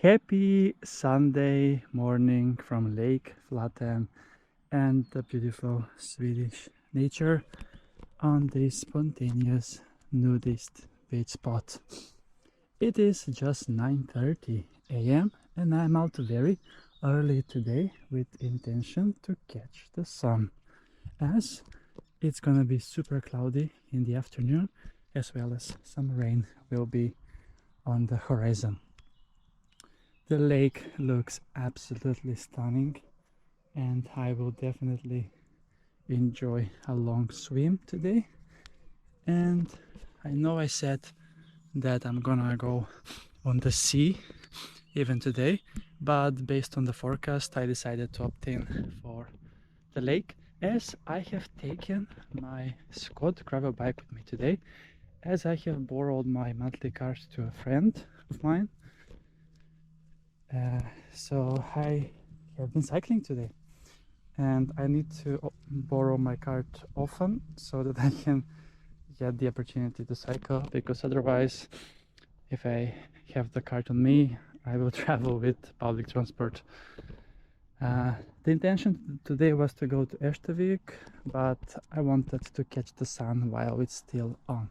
Happy Sunday morning from Lake Flaten and the beautiful Swedish nature on this spontaneous nudist beach spot. It is just 9:30 a.m. and I'm out very early today with intention to catch the sun, as it's gonna be super cloudy in the afternoon, as well as some rain will be on the horizon. The lake looks absolutely stunning and I will definitely enjoy a long swim today. And I know I said that I'm gonna go on the sea even today, but based on the forecast I decided to opt in for the lake, as I have taken my Scott gravel bike with me today, as I have borrowed my monthly card to a friend of mine. So I have been cycling today and I need to borrow my card often so that I can get the opportunity to cycle, because otherwise if I have the card on me I will travel with public transport. The intention today was to go to Erstavik, but I wanted to catch the sun while it's still on.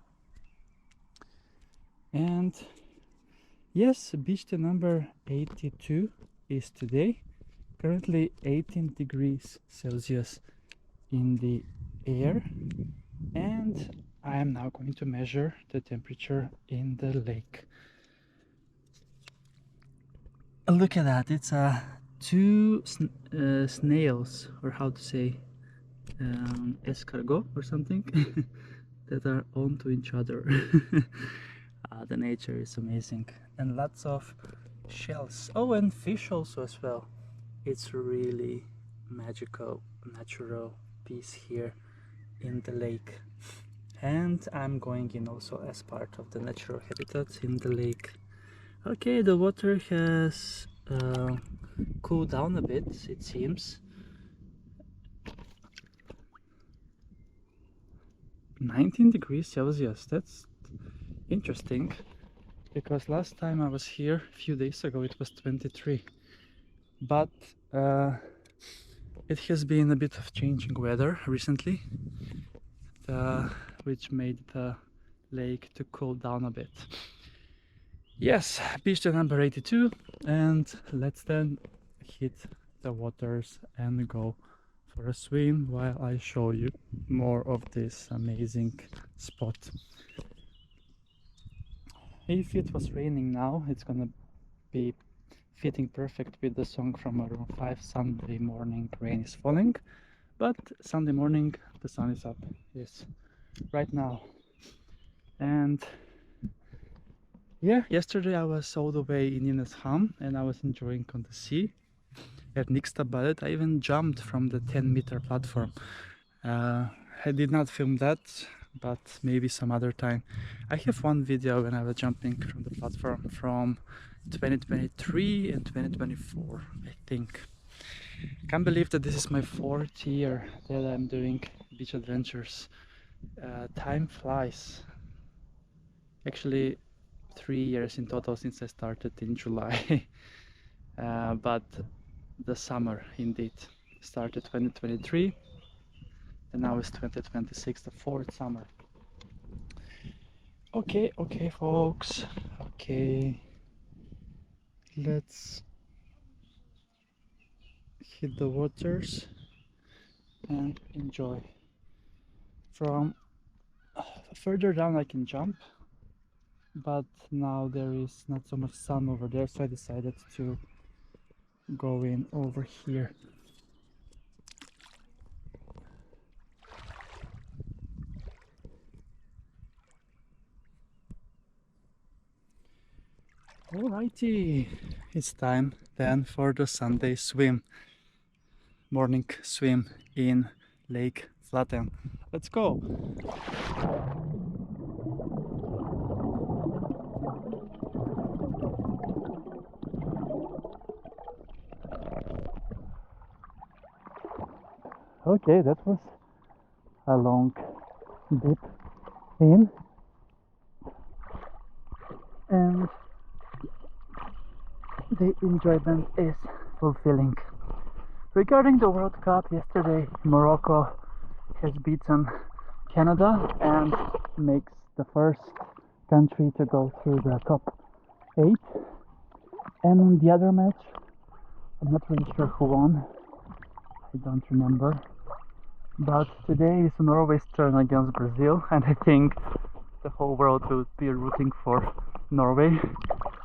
And yes, beach day number 82 is today. Currently 18 degrees Celsius in the air, and I am now going to measure the temperature in the lake. Look at that, it's two snails, or how to say, escargot or something, that are onto each other. The nature is amazing, and lots of shells. Oh, and fish also as well. It's really magical, natural piece here in the lake. And I'm going in also as part of the natural habitat in the lake. Okay, the water has cooled down a bit, it seems. 19 degrees Celsius, that's interesting, because last time I was here a few days ago it was 23. But it has been a bit of changing weather recently, which made the lake to cool down a bit. Yes, beach day number 82, and let's then hit the waters and go for a swim while I show you more of this amazing spot. If it was raining now, it's gonna be fitting perfect with the song from Maroon 5, Sunday morning rain is falling. But Sunday morning the sun is up, yes, right now. And yeah, yesterday I was all the way in Nynäshamn and I was enjoying on the sea at Nixtabadet. I even jumped from the 10-meter platform. I did not film that, but maybe some other time. I have one video when I was jumping from the platform from 2023 and 2024, I think. Can't believe that this is my 4th year that I'm doing beach adventures. Time flies. Actually 3 years in total since I started in July. But the summer indeed started 2023 and now it's 2026, the 4th summer. Okay folks, okay, let's hit the waters and enjoy. From further down I can jump, but now there is not so much sun over there, so I decided to go in over here. Alrighty, it's time then for the Sunday swim, morning swim in Lake Flaten. Let's go! Okay, that was a long dip in, and the enjoyment is fulfilling. Regarding the World Cup, yesterday Morocco has beaten Canada and makes the first country to go through the top 8. And the other match, I'm not really sure who won, I don't remember. But today is Norway's turn against Brazil, and I think the whole world will be rooting for Norway,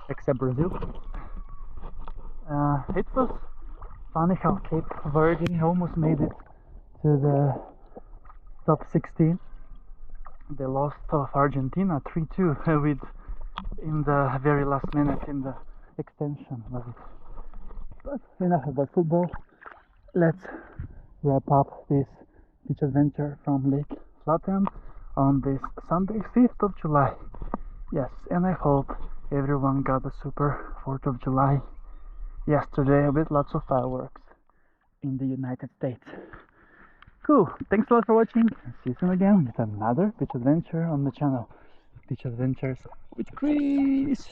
except Brazil. It was funny how Cape Verde almost made it to the top 16. They lost of Argentina 3-2 with in the very last minute in the extension was it. But enough about football. Let's wrap up this beach adventure from Lake Flaten on this Sunday, 5th of July. Yes, and I hope everyone got a super 4th of July yesterday with lots of fireworks in the United States. Cool, thanks a lot for watching. See you soon again with another beach adventure on the channel. Beach Adventures with Chris.